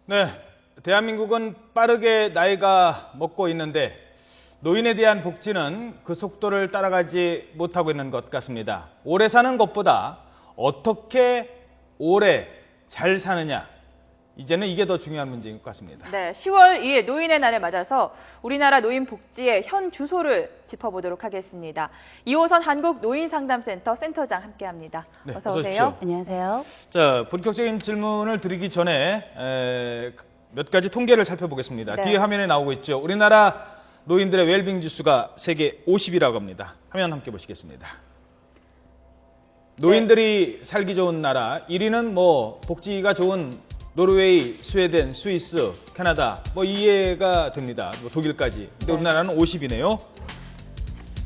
네, 대한민국은 빠르게 나이가 먹고 있는데 노인에 대한 복지는 그 속도를 따라가지 못하고 있는 것 같습니다. 오래 사는 것보다 어떻게 오래 잘 사느냐, 이제는 이게 더 중요한 문제인 것 같습니다. 네, 10월 2일 노인의 날을 맞아서 우리나라 노인 복지의 현 주소를 짚어보도록 하겠습니다. 2호선 한국노인상담센터 센터장 함께합니다. 네, 어서 어서 오세요. 오십시오. 안녕하세요. 자, 본격적인 질문을 드리기 전에 몇 가지 통계를 살펴보겠습니다. 네. 뒤에 화면에 나오고 있죠. 우리나라 노인들의 웰빙 지수가 세계 50이라고 합니다. 화면 함께 보시겠습니다. 노인들이 살기 좋은 나라 1위는 뭐 복지가 좋은 노르웨이, 스웨덴, 스위스, 캐나다 뭐 이해가 됩니다. 뭐 독일까지. 근데 우리나라는 50이네요.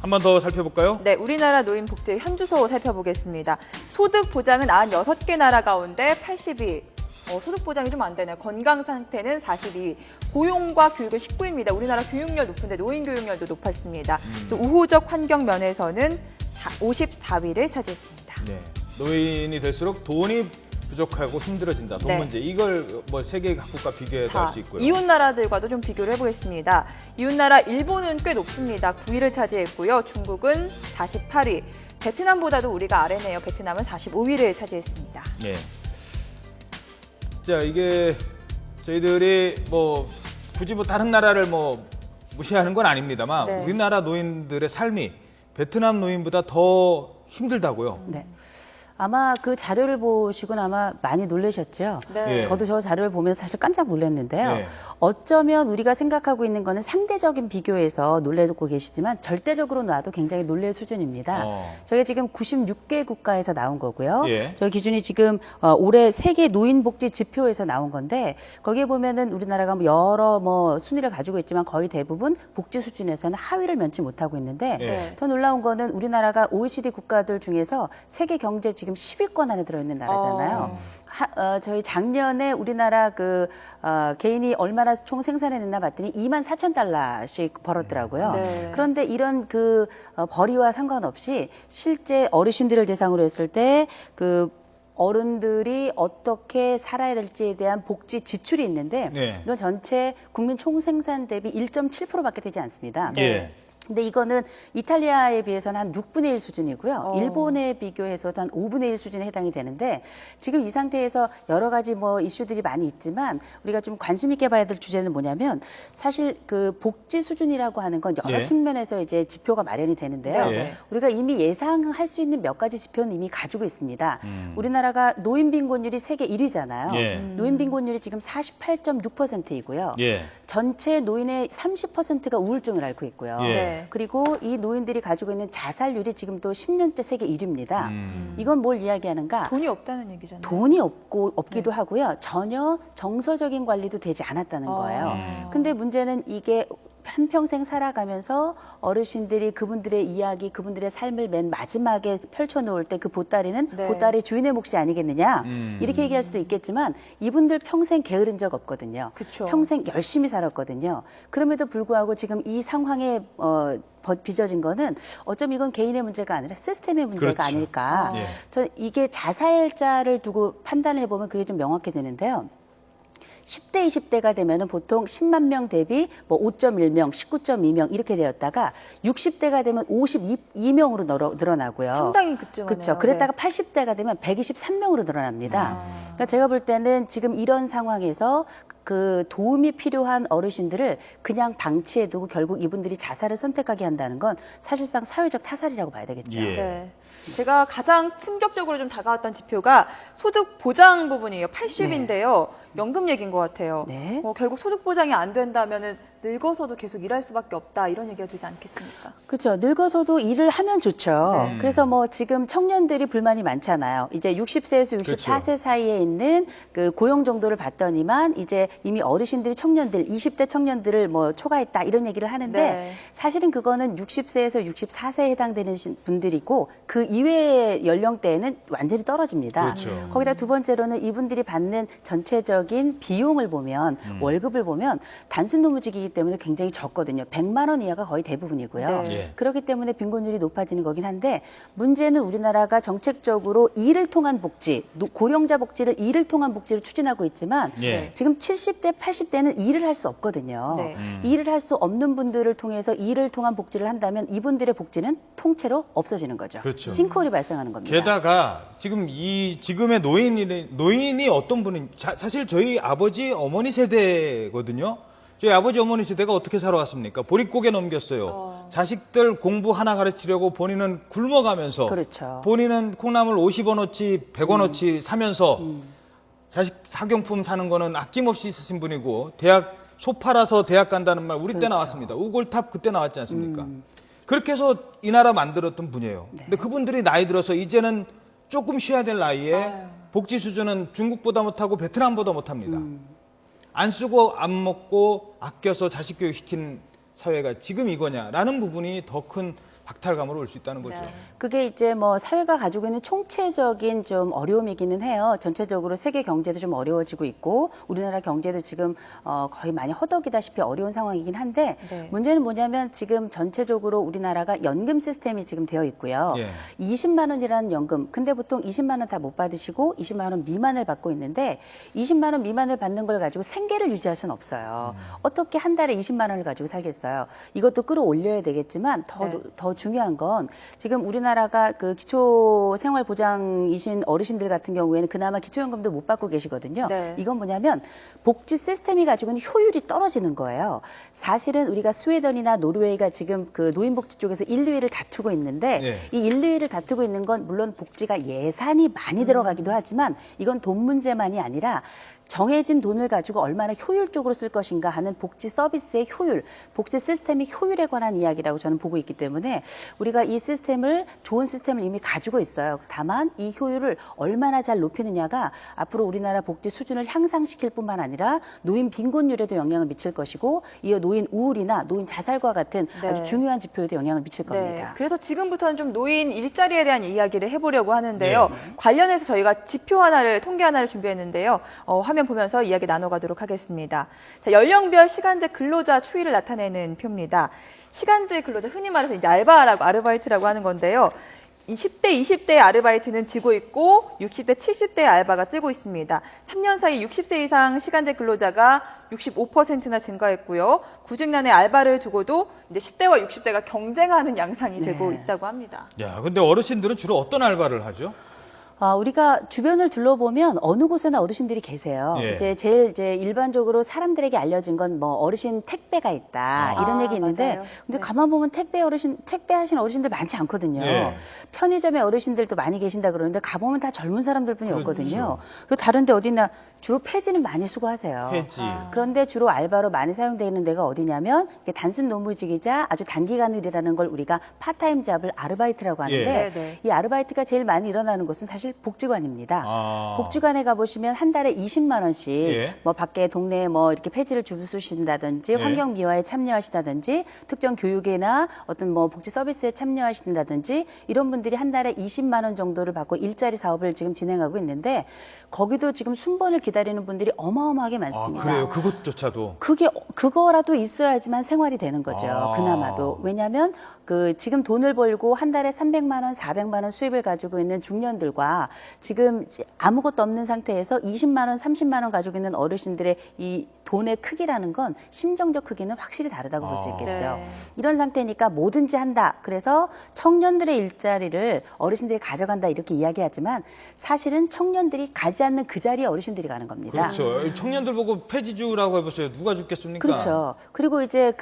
한 번 더 살펴볼까요? 네, 우리나라 노인 복지의 현 주소 살펴보겠습니다. 소득 보장은 96개 나라 가운데 82위. 소득 보장이 좀 안 되네요. 건강 상태는 42위. 고용과 교육은 19위입니다. 우리나라 교육열 높은데 노인 교육열도 높았습니다. 또 우호적 환경 면에서는 54위를 차지했습니다. 네. 노인이 될수록 돈이 부족하고 힘들어진다. 돈 네. 문제. 이걸 뭐 세계 각국과 비교해서 할 수 있고요. 이웃 나라들과도 좀 비교를 해보겠습니다. 이웃 나라 일본은 꽤 높습니다. 9위를 차지했고요. 중국은 48위. 베트남보다도 우리가 아래네요. 베트남은 45위를 차지했습니다. 네. 자, 이게 저희들이 뭐 굳이 뭐 다른 나라를 뭐 무시하는 건 아닙니다만 네. 우리나라 노인들의 삶이 베트남 노인보다 더 힘들다고요. 네. 아마 그 자료를 보시고는 아마 많이 놀라셨죠? 네. 예. 저도 저 자료를 보면서 사실 깜짝 놀랐는데요. 네. 어쩌면 우리가 생각하고 있는 거는 상대적인 비교에서 놀래고 계시지만 절대적으로 놔도 굉장히 놀랄 수준입니다. 저희가 지금 96개 국가에서 나온 거고요. 예. 저희 기준이 지금 올해 세계 노인복지 지표에서 나온 건데 거기에 보면은 우리나라가 뭐 여러 뭐 순위를 가지고 있지만 거의 대부분 복지 수준에서는 하위를 면치 못하고 있는데 예. 더 놀라운 거는 우리나라가 OECD 국가들 중에서 세계 경제 지금 10위권 안에 들어있는 나라잖아요. 저희 작년에 우리나라 개인이 얼마나 총 생산해냈나 봤더니 24,000달러씩 벌었더라고요. 네. 그런데 이런 벌이와 상관없이 실제 어르신들을 대상으로 했을 때 어른들이 어떻게 살아야 될지에 대한 복지 지출이 있는데 네. 이건 전체 국민 총생산 대비 1.7%밖에 되지 않습니다. 예. 근데 이거는 이탈리아에 비해서는 한 6분의 1 수준이고요. 일본에 비교해서도 한 5분의 1 수준에 해당이 되는데 지금 이 상태에서 여러 가지 뭐 이슈들이 많이 있지만 우리가 좀 관심 있게 봐야 될 주제는 뭐냐면 사실 그 복지 수준이라고 하는 건 여러 예. 측면에서 이제 지표가 마련이 되는데요. 예. 우리가 이미 예상할 수 있는 몇 가지 지표는 이미 가지고 있습니다. 우리나라가 노인 빈곤율이 세계 1위잖아요. 예. 노인 빈곤율이 지금 48.6%이고요. 예. 전체 노인의 30%가 우울증을 앓고 있고요. 예. 네. 그리고 이 노인들이 가지고 있는 자살률이 지금 또 10년째 세계 1위입니다. 이건 뭘 이야기하는가? 돈이 없다는 얘기잖아요. 돈이 없기도 하고요. 전혀 정서적인 관리도 되지 않았다는 거예요. 근데 문제는 이게 한평생 살아가면서 어르신들이 그분들의 이야기, 그분들의 삶을 맨 마지막에 펼쳐놓을 때 그 보따리는 네. 보따리 주인의 몫이 아니겠느냐 이렇게 얘기할 수도 있겠지만 이분들 평생 게으른 적 없거든요. 그쵸. 평생 열심히 살았거든요. 그럼에도 불구하고 지금 이 상황에 빚어진 거는 어쩌면 이건 개인의 문제가 아니라 시스템의 문제가 그렇죠. 아닐까. 예. 저 이게 자살자를 두고 판단을 해보면 그게 좀 명확해지는데요. 10대, 20대가 되면은 보통 10만 명 대비 뭐 5.1명, 19.2명 이렇게 되었다가 60대가 되면 52명으로 늘어나고요. 상당히 급증하네요. 그렇죠. 그랬다가 80대가 되면 123명으로 늘어납니다. 그러니까 제가 볼 때는 지금 이런 상황에서 그 도움이 필요한 어르신들을 그냥 방치해두고 결국 이분들이 자살을 선택하게 한다는 건 사실상 사회적 타살이라고 봐야 되겠죠. 예. 네. 제가 가장 충격적으로 좀 다가왔던 지표가 소득 보장 부분이에요. 80인데요. 연금 얘기인 것 같아요. 네. 결국 소득 보장이 안 된다면은 늙어서도 계속 일할 수밖에 없다 이런 얘기가 되지 않겠습니까? 그렇죠. 늙어서도 일을 하면 좋죠. 네. 그래서 뭐 지금 청년들이 불만이 많잖아요. 이제 60세에서 64세 그렇죠. 사이에 있는 그 고용 정도를 봤더니만 이제 이미 어르신들이 청년들, 20대 청년들을 뭐 초과했다 이런 얘기를 하는데 네. 사실은 그거는 60세에서 64세에 해당되는 분들이고 그 이외의 연령대에는 완전히 떨어집니다. 그렇죠. 거기다 두 번째로는 이분들이 받는 전체적인 비용을 보면 월급을 보면 단순 노무직이기 때문에 굉장히 적거든요. 100만 원 이하가 거의 대부분이고요. 네. 예. 그렇기 때문에 빈곤율이 높아지는 거긴 한데 문제는 우리나라가 정책적으로 일을 통한 복지, 고령자 복지를 일을 통한 복지를 추진하고 있지만 예. 지금 70대, 80대는 일을 할 수 없거든요. 네. 일을 할 수 없는 분들을 통해서 일을 통한 복지를 한다면 이분들의 복지는 통째로 없어지는 거죠. 그렇죠. 싱크홀이 발생하는 겁니다. 게다가 지금의 노인이 어떤 분은 사실 저희 아버지 어머니 세대거든요. 저희 아버지 어머니 세대가 어떻게 살아왔습니까? 보릿고개 넘겼어요. 자식들 공부 하나 가르치려고 본인은 굶어가면서 그렇죠. 본인은 콩나물 50원어치 100원어치 사면서 자식 사경품 사는 거는 아낌없이 쓰신 분이고 소 팔아서 대학 간다는 말 우리 때 그렇죠. 나왔습니다. 우골탑 그때 나왔지 않습니까? 그렇게 해서 이 나라 만들었던 분이에요. 근데 그분들이 나이 들어서 이제는 조금 쉬어야 될 나이에 복지 수준은 중국보다 못하고 베트남보다 못합니다. 안 쓰고 안 먹고 아껴서 자식 교육시킨 사회가 지금 이거냐라는 부분이 더 큰 박탈감으로 올 수 있다는 거죠. 네. 그게 이제 뭐 사회가 가지고 있는 총체적인 좀 어려움이기는 해요. 전체적으로 세계 경제도 좀 어려워지고 있고 우리나라 경제도 지금 거의 많이 허덕이다시피 어려운 상황이긴 한데 네. 문제는 뭐냐면 지금 전체적으로 우리나라가 연금 시스템이 지금 되어 있고요. 예. 20만 원이라는 연금. 근데 보통 20만 원 다 못 받으시고 20만 원 미만을 받고 있는데 20만 원 미만을 받는 걸 가지고 생계를 유지할 수는 없어요. 어떻게 한 달에 20만 원을 가지고 살겠어요. 이것도 끌어올려야 되겠지만 더 중요한 건 지금 우리나라가 그 기초생활보장이신 어르신들 같은 경우에는 그나마 기초연금도 못 받고 계시거든요. 네. 이건 뭐냐면 복지 시스템이 가지고 있는 효율이 떨어지는 거예요. 사실은 우리가 스웨덴이나 노르웨이가 지금 그 노인복지 쪽에서 1, 2위를 다투고 있는데 네. 이 1, 2위를 다투고 있는 건 물론 복지가 예산이 많이 들어가기도 하지만 이건 돈 문제만이 아니라 정해진 돈을 가지고 얼마나 효율적으로 쓸 것인가 하는 복지 서비스의 효율, 복지 시스템의 효율에 관한 이야기라고 저는 보고 있기 때문에 우리가 이 시스템을 좋은 시스템을 이미 가지고 있어요. 다만 이 효율을 얼마나 잘 높이느냐가 앞으로 우리나라 복지 수준을 향상시킬 뿐만 아니라 노인 빈곤율에도 영향을 미칠 것이고 이어 노인 우울이나 노인 자살과 같은 네. 아주 중요한 지표에도 영향을 미칠 겁니다. 그래서 지금부터는 좀 노인 일자리에 대한 이야기를 해보려고 하는데요. 관련해서 저희가 지표 하나를, 통계 하나를 준비했는데요. 화면 보면서 이야기 나눠가도록 하겠습니다. 자, 연령별 시간제 근로자 추이를 나타내는 표입니다. 시간제 근로자, 흔히 말해서 이제 아르바이트라고 하는 건데요. 10대, 20대의 아르바이트는 지고 있고 60대, 70대의 알바가 뜨고 있습니다. 3년 사이 60세 이상 시간제 근로자가 65%나 증가했고요. 구직난에 알바를 두고도 이제 10대와 60대가 경쟁하는 양상이 되고 있다고 합니다. 야, 근데 어르신들은 주로 어떤 알바를 하죠? 우리가 주변을 둘러보면 어느 곳에나 어르신들이 계세요. 예. 제일 일반적으로 사람들에게 알려진 건 뭐 어르신 택배가 있다 이런 얘기 있는데 맞아요. 근데 가만 보면 택배 하신 어르신들 많지 않거든요. 예. 편의점에 어르신들도 많이 계신다 그러는데 가보면 다 젊은 사람들뿐이 그렇죠. 없거든요. 그 다른데 어디나 주로 폐지는 많이 수고하세요. 폐지. 그런데 주로 알바로 많이 사용되는 데가 어디냐면 이게 단순 노무직이자 아주 단기간 일이라는 걸 우리가 파타임 잡을 아르바이트라고 하는데 네. 이 아르바이트가 제일 많이 일어나는 곳은 사실 복지관입니다. 복지관에 가보시면 한 달에 20만 원씩 예. 뭐 밖에 동네에 뭐 이렇게 폐지를 주부수신다든지 환경 미화에 참여하시다든지 특정 교육이나 어떤 뭐 복지 서비스에 참여하신다든지 이런 분들이 한 달에 20만 원 정도를 받고 일자리 사업을 지금 진행하고 있는데 거기도 지금 순번을 기다리는 분들이 어마어마하게 많습니다. 그래요? 그것조차도. 그거라도 있어야지만 생활이 되는 거죠. 그나마도. 왜냐하면 지금 돈을 벌고 한 달에 300만 원, 400만 원 수입을 가지고 있는 중년들과 지금 아무것도 없는 상태에서 20만 원, 30만 원 가지고 있는 어르신들의 이 돈의 크기라는 건 심정적 크기는 확실히 다르다고 볼 수 있겠죠. 네. 이런 상태니까 뭐든지 한다. 그래서 청년들의 일자리를 어르신들이 가져간다 이렇게 이야기하지만 사실은 청년들이 가지 않는 그 자리에 어르신들이 가는 겁니다. 그렇죠. 청년들 보고 폐지주라고 해보세요. 누가 죽겠습니까? 그렇죠. 그리고 이제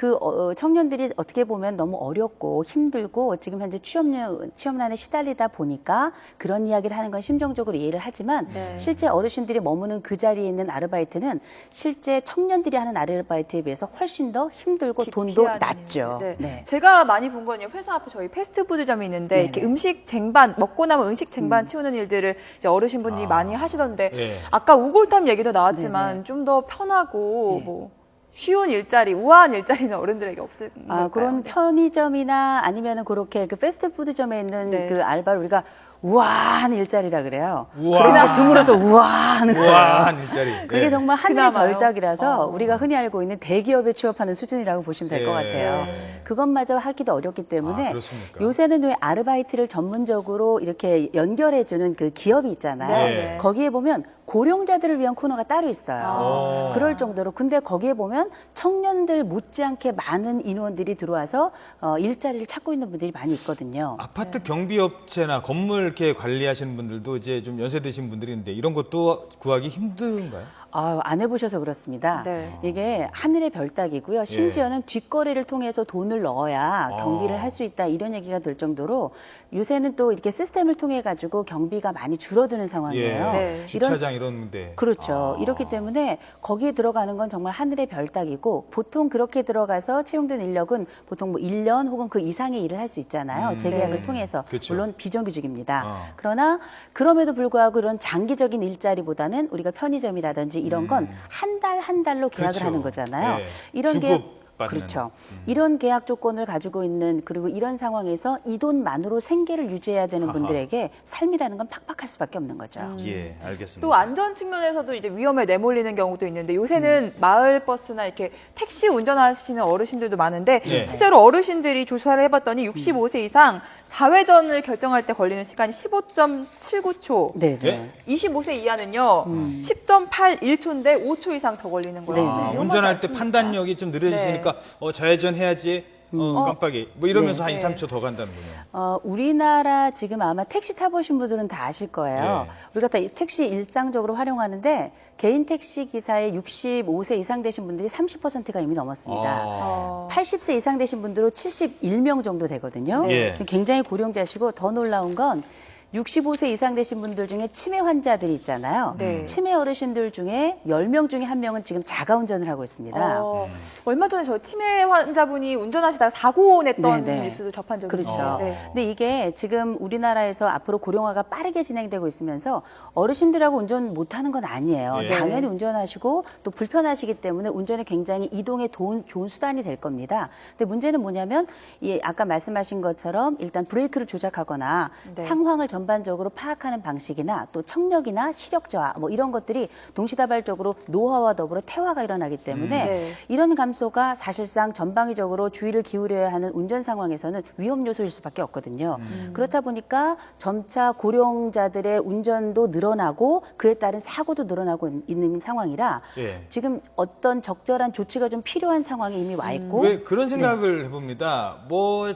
청년들이 어떻게 보면 너무 어렵고 힘들고 지금 현재 취업난에 시달리다 보니까 그런 이야기를 하는 건 심정적으로 이해를 하지만 실제 어르신들이 머무는 그 자리에 있는 아르바이트는 실제 청년들이 하는 아르바이트에 비해서 훨씬 더 힘들고 돈도 낮죠. 네. 제가 많이 본 건요. 회사 앞에 저희 패스트푸드점이 있는데 이렇게 음식 쟁반 먹고 나면 음식 쟁반 치우는 일들을 이제 어르신분들이 많이 하시던데 아까 우골탑 얘기도 나왔지만 좀 더 편하고 뭐 쉬운 일자리, 우아한 일자리는 어른들에게 없을 걸까요? 그런 네. 편의점이나 아니면은 그렇게 그 패스트푸드점에 있는 네. 그 알바를 우리가 우아한 일자리라고 그래요. 우아한. 그러니까 드물어서 우아하는 거예요. 우아한 일자리. 그게 예. 정말 하늘의 그나마요? 별따기라서 우리가 흔히 알고 있는 대기업에 취업하는 수준이라고 보시면 될 것 예. 같아요. 그것마저 하기도 어렵기 때문에 아, 그렇습니까? 요새는 왜 아르바이트를 전문적으로 이렇게 연결해주는 그 기업이 있잖아요. 네. 거기에 보면 고령자들을 위한 코너가 따로 있어요. 아. 그럴 정도로. 근데 거기에 보면 청년들 못지않게 많은 인원들이 들어와서 일자리를 찾고 있는 분들이 많이 있거든요. 아파트 경비업체나 건물 이렇게 관리하시는 분들도 이제 좀 연세 드신 분들이 있는데 이런 것도 구하기 힘든가요? 안 해보셔서 그렇습니다. 네. 이게 하늘의 별따기고요. 심지어는 뒷거래를 통해서 돈을 넣어야 경비를 할 수 있다 이런 얘기가 될 정도로 요새는 또 이렇게 시스템을 통해 가지고 경비가 많이 줄어드는 상황이에요. 네. 주차장 이런데. 그렇죠. 이렇기 때문에 거기에 들어가는 건 정말 하늘의 별따기고 보통 그렇게 들어가서 채용된 인력은 보통 뭐 1년 혹은 그 이상의 일을 할 수 있잖아요. 재계약을 네. 통해서. 그렇죠. 물론 비정규직입니다. 어. 그러나 그럼에도 불구하고 이런 장기적인 일자리보다는 우리가 편의점이라든지 이런 건 한 달 한 달로 계약을 그렇죠. 하는 거잖아요. 네. 이런 계약 주급받는. 그렇죠. 이런 계약 조건을 가지고 있는 그리고 이런 상황에서 이 돈만으로 생계를 유지해야 되는 아하. 분들에게 삶이라는 건 팍팍할 수밖에 없는 거죠. 예, 알겠습니다. 또 안전 측면에서도 이제 위험에 내몰리는 경우도 있는데 요새는 마을 버스나 이렇게 택시 운전하시는 어르신들도 많은데 네. 실제로 어르신들이 조사를 해봤더니 65세 이상 자회전을 결정할 때 걸리는 시간이 15.79초. 네, 네. 예? 25세 이하는요 10.81초인데 5초 이상 더 걸리는 거예요. 네, 네. 아, 위험하지 운전할 때 않습니까? 판단력이 좀 느려지시니까 좌회전 해야지. 깜빡이. 뭐 이러면서 네. 한 2, 3초 더 간다는군요. 우리나라 지금 아마 택시 타보신 분들은 다 아실 거예요. 예. 우리가 다 이 택시 일상적으로 활용하는데 개인 택시 기사의 65세 이상 되신 분들이 30%가 이미 넘었습니다. 어, 80세 이상 되신 분들은 71명 정도 되거든요. 예. 굉장히 고령자시고 더 놀라운 건 65세 이상 되신 분들 중에 치매 환자들이 있잖아요. 네. 치매 어르신들 중에 10명 중에 1명은 지금 자가운전을 하고 있습니다. 얼마 전에 저 치매 환자분이 운전하시다가 사고 냈던 네, 네. 뉴스도 접한 적이 그렇죠. 있어요. 네. 근데 이게 지금 우리나라에서 앞으로 고령화가 빠르게 진행되고 있으면서 어르신들하고 운전 못하는 건 아니에요. 예. 당연히 운전하시고 또 불편하시기 때문에 운전이 굉장히 이동에 좋은 수단이 될 겁니다. 근데 문제는 뭐냐면 아까 말씀하신 것처럼 일단 브레이크를 조작하거나 네. 상황을 전반적으로 파악하는 방식이나 또 청력이나 시력 저하 뭐 이런 것들이 동시다발적으로 노화와 더불어 퇴화가 일어나기 때문에 네. 이런 감소가 사실상 전방위적으로 주의를 기울여야 하는 운전 상황에서는 위험 요소일 수밖에 없거든요. 그렇다 보니까 점차 고령자들의 운전도 늘어나고 그에 따른 사고도 늘어나고 있는 상황이라 예. 지금 어떤 적절한 조치가 좀 필요한 상황에 이미 와 있고 왜 그런 생각을 해봅니다. 뭐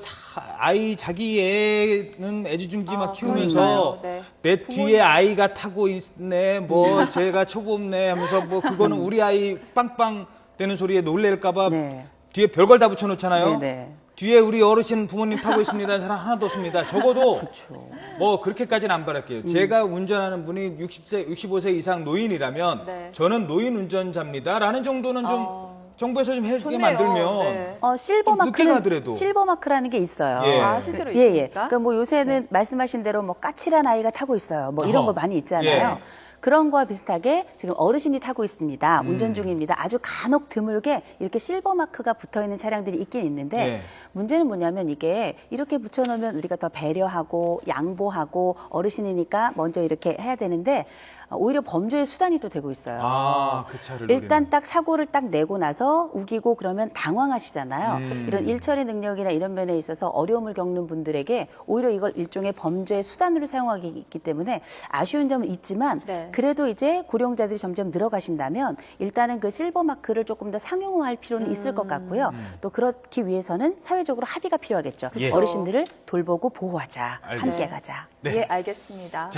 자기 애는 애지중지 막 키우면서 그러니까요. 네. 내 뒤에 아이가 타고 있네, 뭐 제가 초보네 하면서 뭐 그거는 우리 아이 빵빵 되는 소리에 놀랄까봐 네. 뒤에 별걸 다 붙여놓잖아요. 네네. 뒤에 우리 어르신 부모님 타고 있습니다. 사람 하나도 없습니다. 적어도 그렇죠. 뭐 그렇게까지는 안 바랄게요. 제가 운전하는 분이 65세 이상 노인이라면 네. 저는 노인 운전자입니다라는 정도는 좀 정부에서 좀 해주게 좋네요. 만들면 네. 실버 좀 늦게 가더라도. 마크는 실버 마크라는 게 있어요. 예. 아, 실제로 예, 예. 있습니까? 그러니까 뭐 요새는 말씀하신 대로 뭐 까칠한 아이가 타고 있어요. 뭐 이런 어허. 거 많이 있잖아요. 예. 그런 거와 비슷하게 지금 어르신이 타고 있습니다. 운전 중입니다. 아주 간혹 드물게 이렇게 실버 마크가 붙어 있는 차량들이 있긴 있는데 예. 문제는 뭐냐면 이게 이렇게 붙여놓으면 우리가 더 배려하고 양보하고 어르신이니까 먼저 이렇게 해야 되는데 오히려 범죄의 수단이 또 되고 있어요. 아, 그 차를 일단 노리는. 딱 사고를 딱 내고 나서 우기고 그러면 당황하시잖아요. 이런 일처리 능력이나 이런 면에 있어서 어려움을 겪는 분들에게 오히려 이걸 일종의 범죄의 수단으로 사용하기 때문에 아쉬운 점은 있지만 네. 그래도 이제 고령자들이 점점 늘어가신다면 일단은 그 실버 마크를 조금 더 상용화할 필요는 있을 것 같고요. 또 그렇기 위해서는 사회적으로 합의가 필요하겠죠. 예. 어르신들을 돌보고 보호하자. 알겠습니다. 함께 가자. 네. 예, 알겠습니다.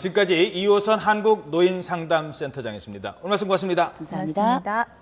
지금까지 2호선 한국노인상담센터장이었습니다. 오늘 말씀 고맙습니다. 감사합니다. 고맙습니다.